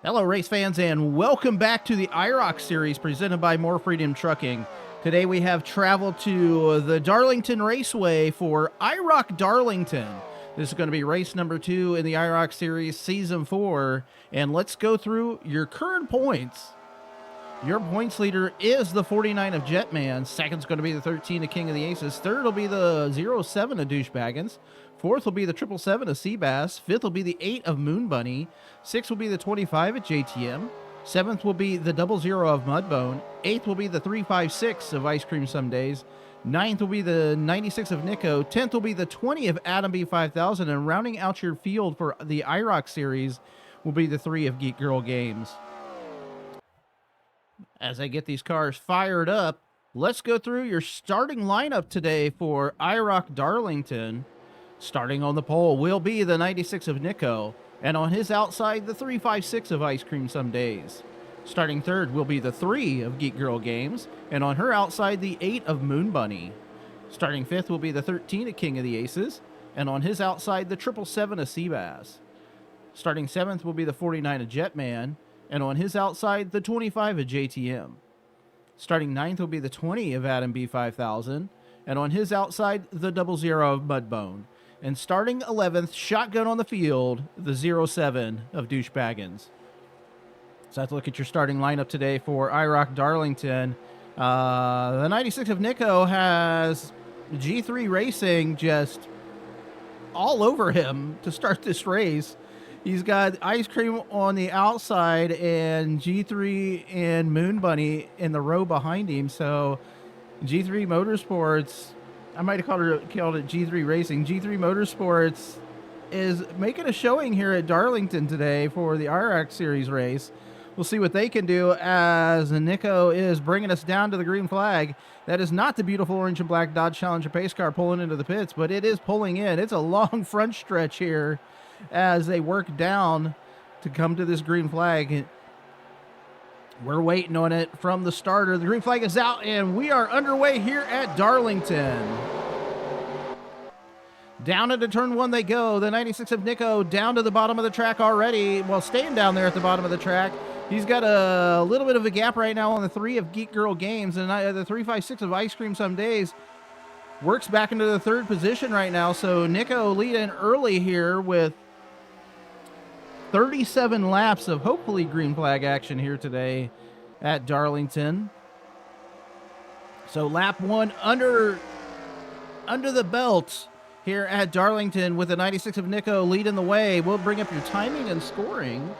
Hello, race fans, and welcome back to the IROC series presented by Morefreedom Trucking. Today we have traveled to the Darlington Raceway for IROC Darlington. This is going to be race number 2 in the IROC series, season 4, and let's go through your current points. Your points leader is the 49 of Jetman. Second's going to be the 13 of King of the Aces. Third will be the 07 of Douchebaggins. Fourth will be the 777 of Seabass. Fifth will be the 8 of Moon Bunny. Sixth will be the 25 at JTM. Seventh will be the 00 of Mudbone. Eighth will be the 356 of Ice Cream Some Days. Ninth will be the 96 of Nico. 10th will be the 20 of Adam B5000. And rounding out your field for the IROC series will be the 3 of Geek Girl Games. As I get these cars fired up, let's go through your starting lineup today for IROC Darlington. Starting on the pole will be the 96 of Nico, and on his outside, the 356 of Ice Cream Some Days. Starting third will be the 3 of Geek Girl Games, and on her outside, the 8 of Moon Bunny. Starting fifth will be the 13 of King of the Aces, and on his outside, the 777 of Seabass. Starting seventh will be the 49 of Jetman, and on his outside, the 25 of JTM. Starting ninth will be the 20 of Adam B5000, and on his outside, the 00 of Mudbone. And starting 11th, shotgun on the field, the 07 of Douchebaggins. So let's look at your starting lineup today for IROC Darlington. The 96 of Nico has G3 Racing just all over him to start this race. He's got Ice Cream on the outside and G3 and Moon Bunny in the row behind him. So G3 Motorsports, I might have called it G3 Racing. G3 Motorsports is making a showing here at Darlington today for the IROC Series race. We'll see what they can do as Nico is bringing us down to the green flag. That is not the beautiful orange and black Dodge Challenger pace car pulling into the pits, but it is pulling in. It's a long front stretch here as they work down to come to this green flag. We're waiting on it from the starter. The green flag is out, and we are underway here at Darlington. Down into turn one they go. The 96 of Nico down to the bottom of the track already. Well, staying down there at the bottom of the track. He's got a little bit of a gap right now on the 3 of Geek Girl Games, and the 356 of Ice Cream Some Days works back into the third position right now. So Nico leading early here with 37 laps of hopefully green flag action here today at Darlington. So lap one under the belt here at Darlington with the 96 of Nico leading the way. We'll bring up your timing and scoring.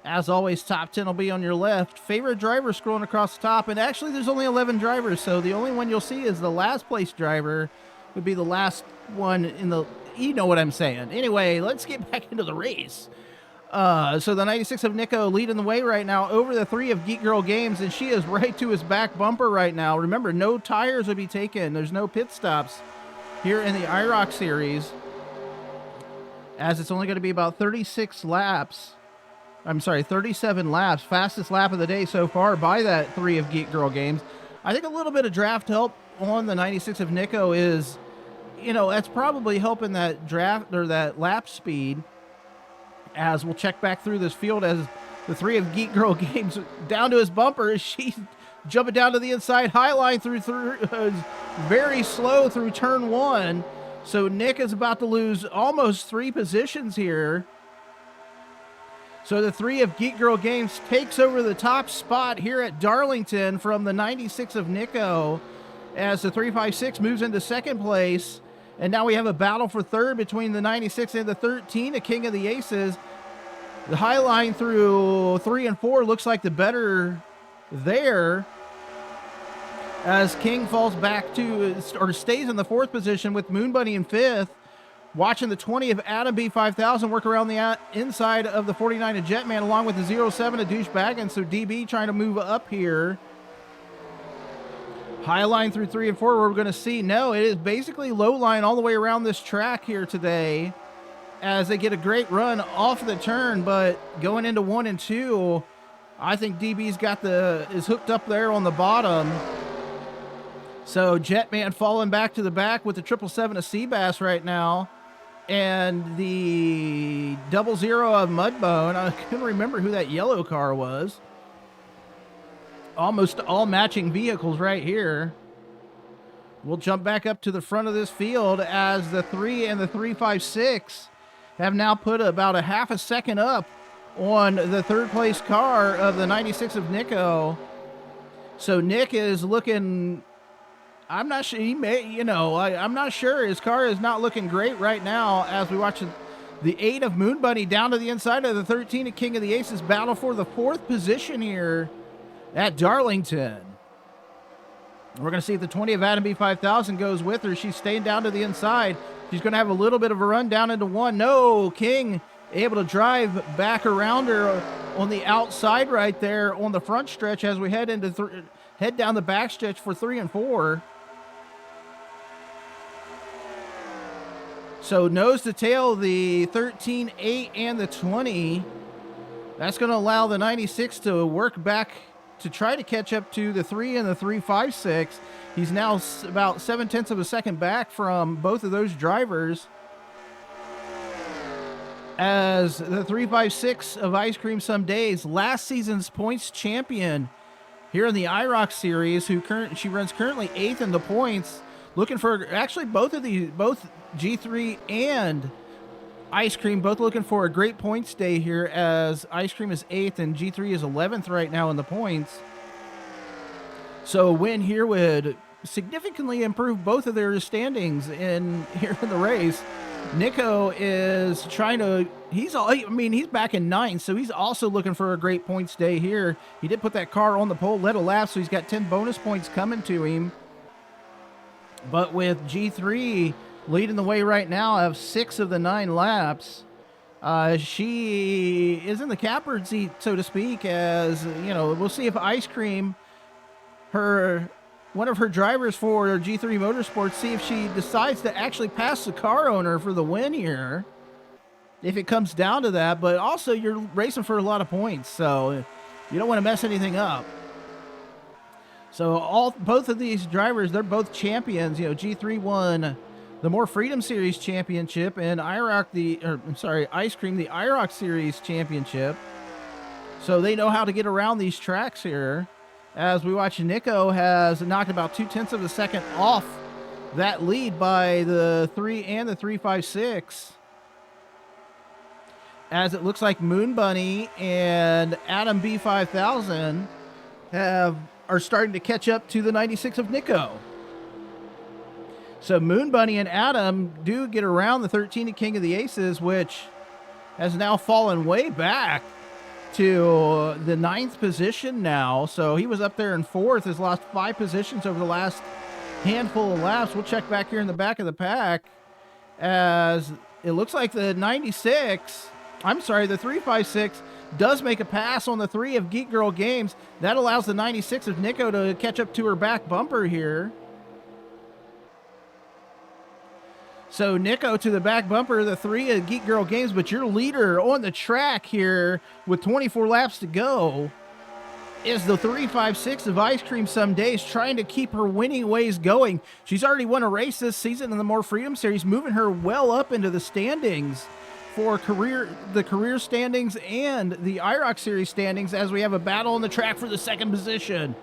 As always, top 10 will be on your left. Favorite driver scrolling across the top. And actually, there's only 11 drivers, so the only one you'll see is the last place driver would be the last one in the... You know what I'm saying. Anyway, let's get back into the race. So the 96 of Nico leading the way right now over the 3 of Geek Girl Games, and she is right to his back bumper right now. Remember, no tires will be taken. There's no pit stops here in the IROC series, as it's only going to be about 37 laps. Fastest lap of the day so far by that 3 of Geek Girl Games. I think a little bit of draft help on the 96 of Nico is... that's probably helping that draft or that lap speed, as we'll check back through this field as the 3 of Geek Girl Games down to his bumper. She's jumping down to the inside high line through very slow through turn one. So Nick is about to lose almost 3 positions here. So the 3 of Geek Girl Games takes over the top spot here at Darlington from the 96 of Nico, as the 356 moves into second place. And now we have a battle for third between the 96 and the 13, the King of the Aces. The high line through 3 and 4 looks like the better there, as King falls back to, or stays in the 4th position with Moon Bunny in 5th. Watching the 20 of Adam B5000 work around the inside of the 49 of Jetman, along with the 07 of Douchebaggins. So DB trying to move up here. High line through 3 and 4, we're going to see. No, it is basically low line all the way around this track here today, as they get a great run off the turn. But going into 1 and 2, I think DB's is hooked up there on the bottom. So Jetman falling back to the back with the 777 of Seabass right now. And the 00 of Mudbone. I couldn't remember who that yellow car was. Almost all matching vehicles right here. We'll jump back up to the front of this field as the 3 and the 356 have now put about a half a second up on the third place car of the 96 of Nico. So Nick is looking, I'm not sure, he may, I'm not sure. His car is not looking great right now as we watch the 8 of Moon Bunny down to the inside of the 13 of King of the Aces battle for the 4th position here at Darlington. We're going to see if the 20 of Adam B5000 goes with her. She's staying down to the inside. She's going to have a little bit of a run down into 1. No, King able to drive back around her on the outside right there on the front stretch as we head into head down the back stretch for 3 and 4. So nose to tail, the 13, 8, and the 20. That's going to allow the 96 to work back to try to catch up to the 3 and the 356. He's now about 0.7 of a second back from both of those drivers, as the 356 of Ice Cream Some Days, last season's points champion here in the IROC series, she runs currently 8th in the points, looking for actually both G3 and Ice Cream both looking for a great points day here, as Ice Cream is 8th and G3 is 11th right now in the points. So a win here would significantly improve both of their standings here in the race. Nico is trying to, he's back in 9th, so he's also looking for a great points day here. He did put that car on the pole, led a lap, so he's got 10 bonus points coming to him. But with G3 leading the way right now of 6 of the 9 laps, she is in the catbird seat, so to speak, as, we'll see if Ice Cream, one of her drivers for G3 Motorsports, see if she decides to actually pass the car owner for the win here, if it comes down to that. But also, you're racing for a lot of points, so you don't want to mess anything up. So both of these drivers, they're both champions. G3 won the More Freedom Series championship, and Ice Cream the IROC Series championship. So they know how to get around these tracks here. As we watch, Nico has knocked about 0.2 of a second off that lead by the 3 and the 356. As it looks like Moon Bunny and Adam B5000 are starting to catch up to the 96 of Nico. So Moon Bunny and Adam do get around the 13 of King of the Aces, which has now fallen way back to the 9th position now. So he was up there in 4th, has lost 5 positions over the last handful of laps. We'll check back here in the back of the pack, as it looks like the 356 does make a pass on the 3 of Geek Girl Games. That allows the 96 of Nico to catch up to her back bumper here. So Nico to the back bumper, the 3 of Geek Girl Games, but your leader on the track here with 24 laps to go is the 356 of Ice Cream Some Days, trying to keep her winning ways going. She's already won a race this season in the More Freedom Series, moving her well up into the standings for the career standings and the IROC Series standings, as we have a battle on the track for the 2nd position,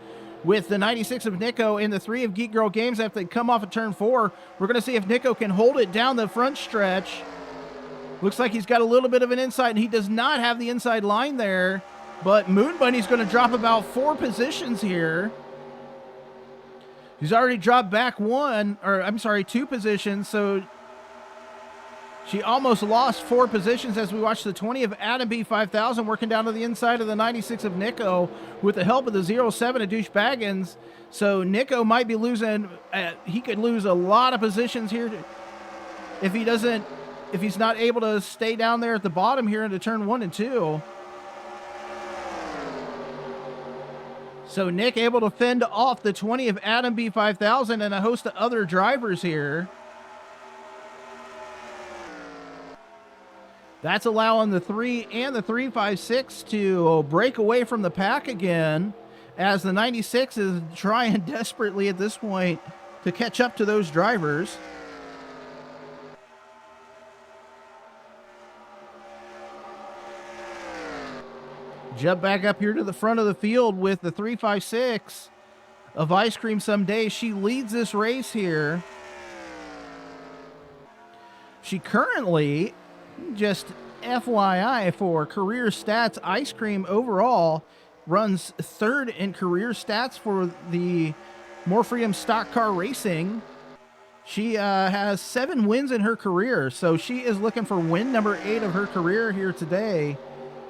with the 96 of Nico and the 3 of Geek Girl Games. After they come off of turn 4, we're going to see if Nico can hold it down the front stretch. Looks like he's got a little bit of an inside, and he does not have the inside line there, but Moon Bunny's going to drop about 4 positions here. He's already dropped back 2 positions, so she almost lost 4 positions as we watch the 20 of Adam B5000 working down to the inside of the 96 of Nico with the help of the 07 of Douche Baggins. So Nico might be losing, he could lose a lot of positions here if he's not able to stay down there at the bottom here into turn 1 and 2. So Nick able to fend off the 20 of Adam B5000 and a host of other drivers here. That's allowing the 3 and the 356 to break away from the pack again, as the 96 is trying desperately at this point to catch up to those drivers. Jump back up here to the front of the field with the 356 of Ice Cream Someday. She leads this race here. She currently, just FYI for career stats, Ice Cream overall runs third in career stats for the More Freedom Stock Car Racing. She has 7 wins in her career, so she is looking for win number 8 of her career here today.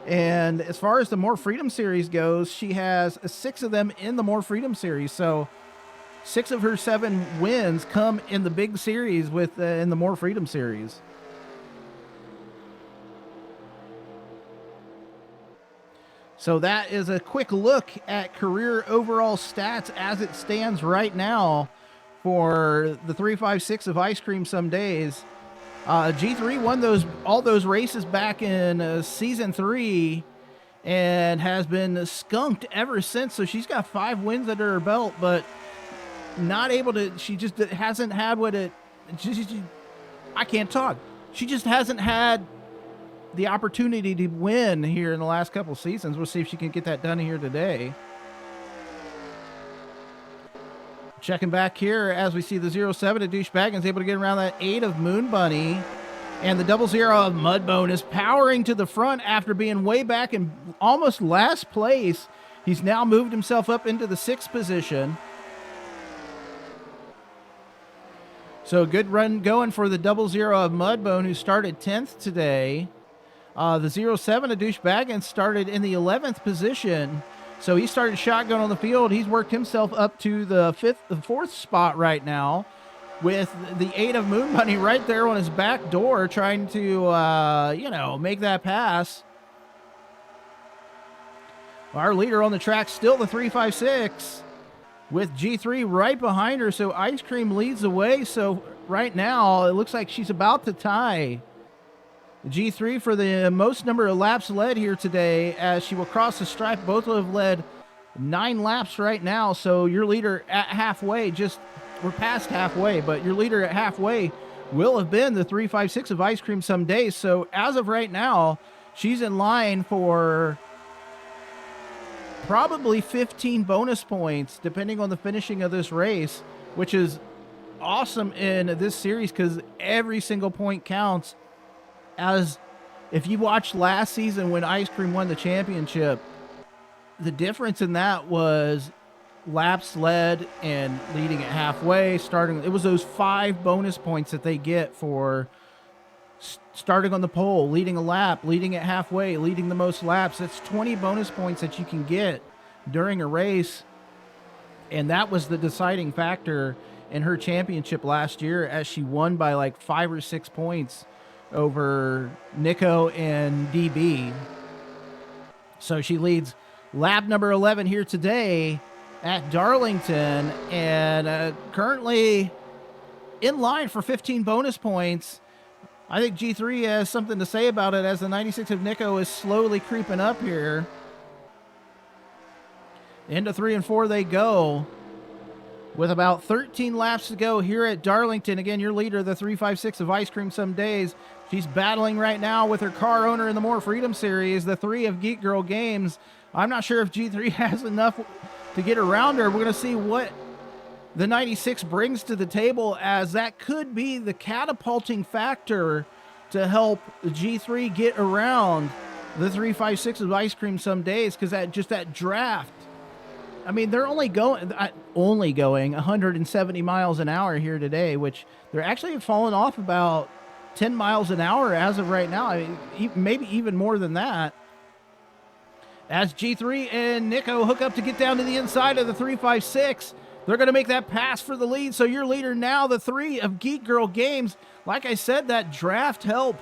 And as far as the More Freedom Series goes, she has 6 of them in the More Freedom Series. So 6 of her 7 wins come in the big series with in the More Freedom Series. So that is a quick look at career overall stats as it stands right now for the 356 of Ice Cream Some Days. G3 won all those races back in season 3 and has been skunked ever since. So she's got 5 wins under her belt, but not able to. She just hasn't had I can't talk. She just hasn't had the opportunity to win here in the last couple seasons. We'll see if she can get that done here today. Checking back here as we see the 07 of Douchebag is able to get around that 8 of Moon Bunny. And the 00 of Mudbone is powering to the front after being way back in almost last place. He's now moved himself up into the 6th position. So good run going for the 00 of Mudbone, who started 10th today. The 07 of Douchebag started in the 11th position. So he started shotgun on the field. He's worked himself up to the 4th spot right now, with the 8 of Moon Bunny right there on his back door trying to, make that pass. Our leader on the track still the 356 with G3 right behind her. So Ice Cream leads the way. So right now it looks like she's about to tie G3 for the most number of laps led here today, as she will cross the stripe. Both will have led 9 laps right now. So your leader at halfway, we're past halfway, but your leader at halfway will have been the 356 of Ice Cream Some Days. So as of right now, she's in line for probably 15 bonus points, depending on the finishing of this race, which is awesome in this series because every single point counts. As if you watched last season when Ice Cream won the championship, the difference in that was laps led and leading at halfway, starting. It was those 5 bonus points that they get for starting on the pole, leading a lap, leading at halfway, leading the most laps. That's 20 bonus points that you can get during a race. And that was the deciding factor in her championship last year, as she won by like 5 or 6 points over Nico and DB. So she leads lap number 11 here today at Darlington, and currently in line for 15 bonus points. I think G3 has something to say about it, as the 96 of Nico is slowly creeping up here. Into 3 and 4 they go, with about 13 laps to go here at Darlington. Again, your leader, the 356 of Ice Cream Some Days. She's battling right now with her car owner in the More Freedom Series, the 3 of Geek Girl Games. I'm not sure if G3 has enough to get around her. We're going to see what the 96 brings to the table, as that could be the catapulting factor to help G3 get around the 356 of Ice Cream Some Days, because that draft. I mean, they're only going 170 miles an hour here today, which they're actually fallen off about 10 miles an hour as of right now. I mean, maybe even more than that. As G3 and Nico hook up to get down to the inside of the 356, they're going to make that pass for the lead. So your leader now, the 3 of Geek Girl Games. Like I said, that draft help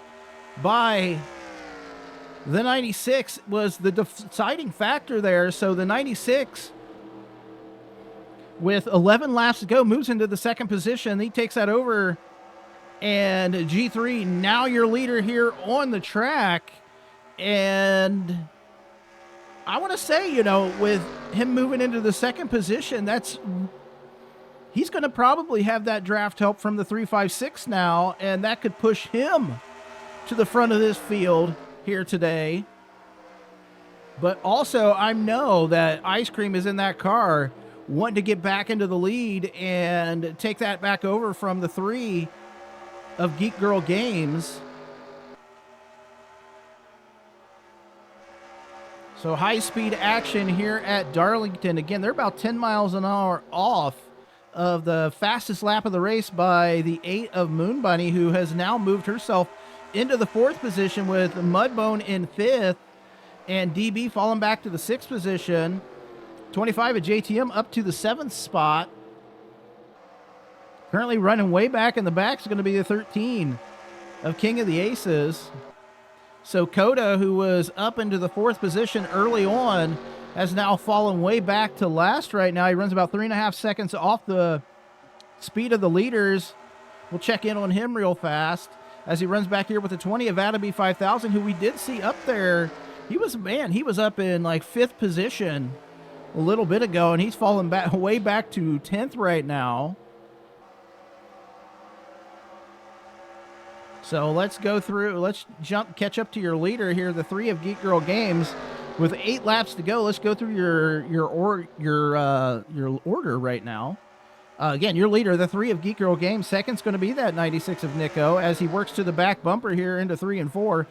by the 96 was the deciding factor there. So the 96, with 11 laps to go, moves into the 2nd position. He takes that over. And G3, now your leader here on the track. And I want to say, with him moving into the 2nd position, he's going to probably have that draft help from the 356 now, and that could push him to the front of this field here today. But also, I know that Ice Cream is in that car wanting to get back into the lead and take that back over from the 3 of Geek Girl Games. So high-speed action here at Darlington. Again, they're about 10 miles an hour off of the fastest lap of the race by the 8 of Moon Bunny, who has now moved herself into the 4th position with Mudbone in 5th. And DB falling back to the 6th position. 25 of JTM up to the 7th spot. Currently running way back in the back is going to be the 13 of King of the Aces. So Coda, who was up into the 4th position early on, has now fallen way back to last right now. He runs about 3.5 seconds off the speed of the leaders. We'll check in on him real fast as he runs back here with the 20 of Adaby 5000, who we did see up there. He was up in like 5th position a little bit ago, and he's fallen back way back to 10th right now. So let's go through, let's catch up to your leader here, the 3 of Geek Girl Games. With 8 laps to go, let's go through your order right now. Again, your leader, the 3 of Geek Girl Games. Second's going to be that 96 of Nico as he works to the back bumper here into 3 and 4.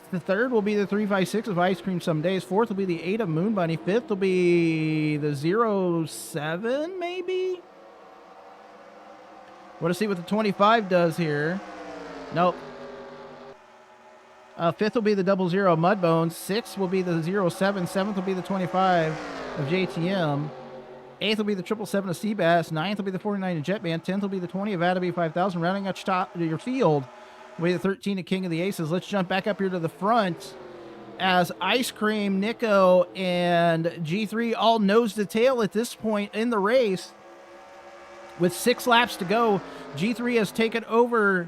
The 3rd will be the 356 of Ice Cream Some Days. 4th will be the 8 of Moon Bunny. 5th will be the 07, maybe? Want to see what the 25 does here. Nope. 5th will be the 00 Mudbones. 6th will be the 07. 7th will be the 25 of JTM. 8th will be the 777 of Seabass. 9th will be the 49 of Jetman. 10th will be the 20 of Adaby 5000. Rounding out your field will be the 13 of King of the Aces. Let's jump back up here to the front as Ice Cream, Nico, and G3 all nose to tail at this point in the race. With 6 laps to go, G3 has taken over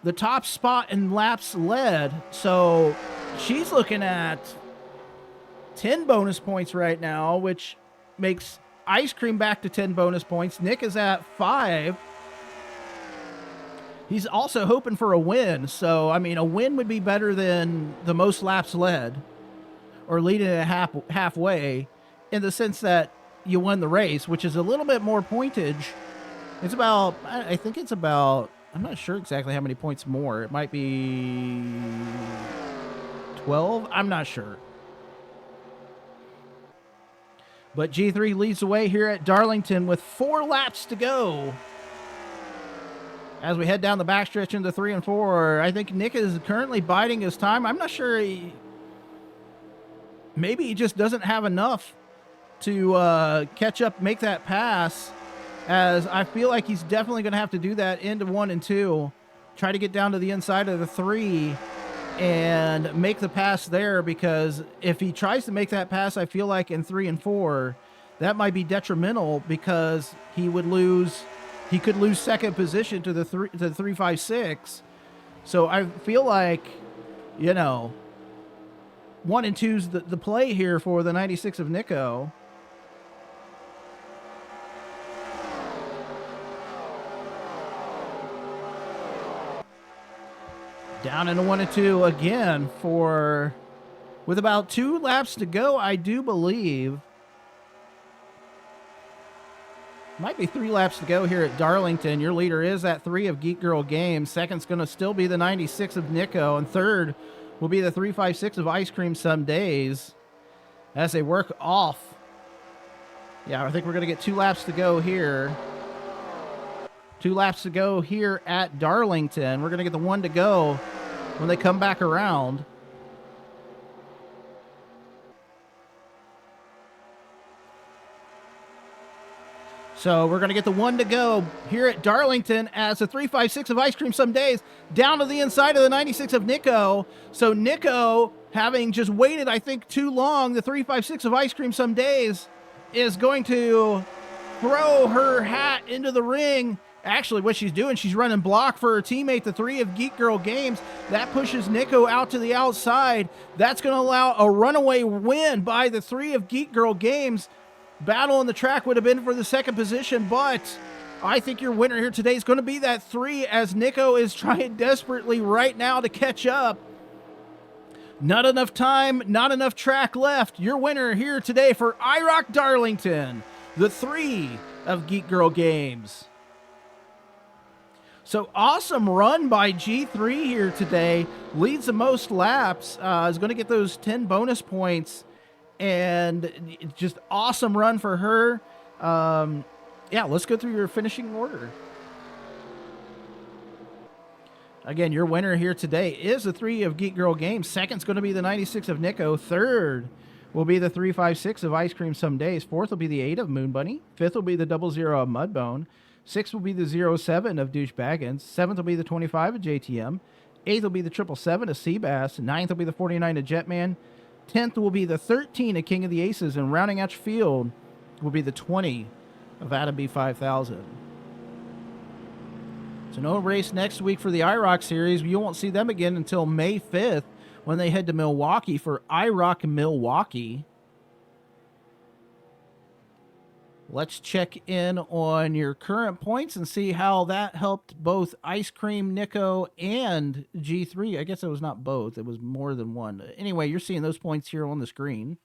the top spot in laps led. So she's looking at 10 bonus points right now, which makes Ice Cream back to 10 bonus points. Nick is at 5. He's also hoping for a win. So, I mean, a win would be better than the most laps led or leading it halfway, in the sense that you won the race, which is a little bit more pointage. It's about, I think it's about, I'm not sure exactly how many points more. It might be 12. I'm not sure. But G3 leads the way here at Darlington with 4 laps to go. As we head down the backstretch into 3 and 4, I think Nick is currently biding his time. I'm not sure. Maybe he just doesn't have enough to catch up, make that pass, as I feel like he's definitely going to have to do that into 1 and 2. Try to get down to the inside of the 3 and make the pass there, because if he tries to make that pass, I feel like in 3 and 4, that might be detrimental, because he could lose second position to the 356. So I feel like, 1 and 2's the play here for the 96 of Nico. Down into 1 and 2 again with about 2 laps to go, I do believe. Might be 3 laps to go here at Darlington. Your leader is at 3 of Geek Girl Games. Second's going to still be the 96 of Nico. And third will be the 356 of Ice Cream Some Days as they work off. Yeah, I think we're going to get 2 laps to go here. 2 laps to go here at Darlington. We're going to get the 1 to go when they come back around. So we're going to get the 1 to go here at Darlington as the 356 of Ice Cream Some Days down to the inside of the 96 of Nico. So Nico, having just waited, I think, too long, the 356 of Ice Cream Some Days is going to throw her hat into the ring. Actually, what she's doing, she's running block for her teammate, the 3 of Geek Girl Games. That pushes Nico out to the outside. That's going to allow a runaway win by the 3 of Geek Girl Games. Battle on the track would have been for the second position, but I think your winner here today is going to be that 3, as Nico is trying desperately right now to catch up. Not enough time, not enough track left. Your winner here today for IROC Darlington, the 3 of Geek Girl Games. So awesome run by G3 here today. Leads the most laps. Is going to get those 10 bonus points. And just awesome run for her. Yeah, let's go through your finishing order. Again, your winner here today is the 3 of Geek Girl Games. Second's going to be the 96 of Nico. Third will be the 356 of Ice Cream Some Days. Fourth will be the 8 of Moon Bunny. Fifth will be the 00 of Mudbone. Sixth will be the 07 of Douche Baggins. Seventh will be the 25 of JTM. Eighth will be the 777 of Seabass. Ninth will be the 49 of Jetman. 10th will be the 13 of King of the Aces. And rounding out your field will be the 20 of Adam B 5000. So no race next week for the IROC series. You won't see them again until May 5th when they head to Milwaukee for IROC Milwaukee. Let's check in on your current points and see how that helped both Ice Cream, Nico, and G3. I guess it was not both. It was more than one. Anyway, you're seeing those points here on the screen.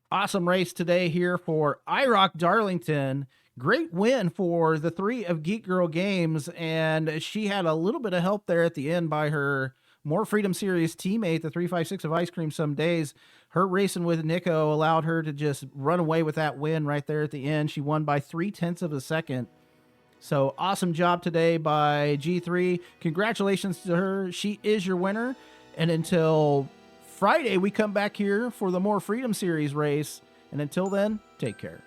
Awesome race today here for IROC Darlington. Great win for the 3 of Geek Girl Games, and she had a little bit of help there at the end by her More Freedom Series teammate, the 356 of Ice Cream Some Days. Her racing with Nico allowed her to just run away with that win right there at the end. She won by 0.3 of a second. So awesome job today by G3. Congratulations to her. She is your winner. And until Friday, we come back here for the More Freedom Series race. And until then, take care.